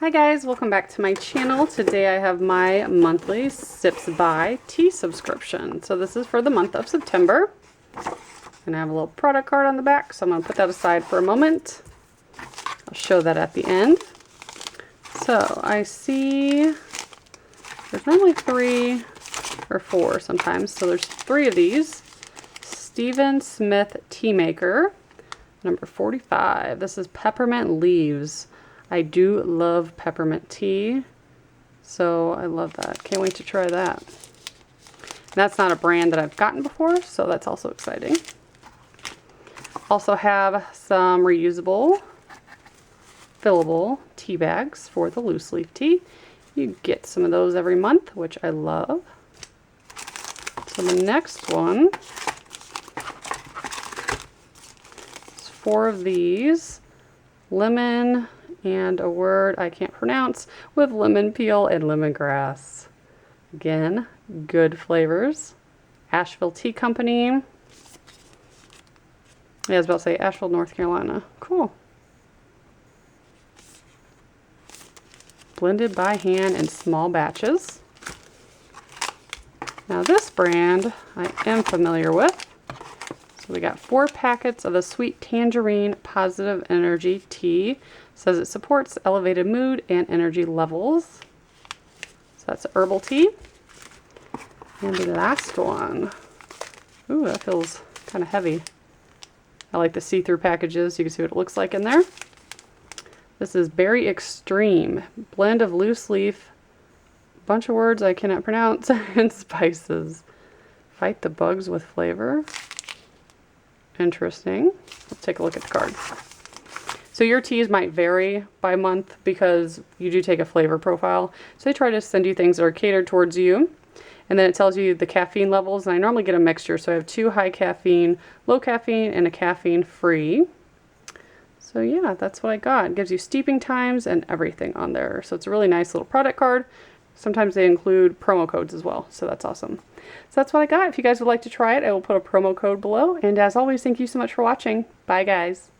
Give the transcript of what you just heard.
Hi guys, welcome back to my channel. Today I have my monthly Sips by tea subscription. So this is for the month of September. And I have a little product card on the back, so I'm going to put that aside for a moment. I'll show that at the end. So I see there's normally 3 or 4 sometimes. So there's 3 of these. Stephen Smith Teamaker, number 45. This is Peppermint Leaves. I do love peppermint tea, so I love that. Can't wait to try that. That's not a brand that I've gotten before, so that's also exciting. Also have some reusable, fillable tea bags for the loose leaf tea. You get some of those every month, which I love. So the next one is 4 of these. Lemon and a word I can't pronounce with lemon peel and lemongrass. Again, good flavors. Asheville Tea Company. Yeah, I was about to say Asheville, North Carolina. Cool. Blended by hand in small batches. Now this brand I am familiar with. So we got 4 packets of the sweet Tangerine positive energy tea. It says it supports elevated mood and energy levels. So that's herbal tea. And the last one. Ooh, that feels kind of heavy. I like the see-through packages. You can see what it looks like in there. This is Berry Extreme. Blend of loose leaf, bunch of words I cannot pronounce, and spices. Fight the bugs with flavor. Interesting. Let's take a look at the card. So your teas might vary by month because you do take a flavor profile. So they try to send you things that are catered towards you. And then it tells you the caffeine levels. And I normally get a mixture. So I have 2 high caffeine, low caffeine, and a caffeine free. So yeah, that's what I got. It gives you steeping times and everything on there. So it's a really nice little product card. Sometimes they include promo codes as well, so that's awesome. So that's what I got. If you guys would like to try it, I will put a promo code below. And as always, thank you so much for watching. Bye, guys.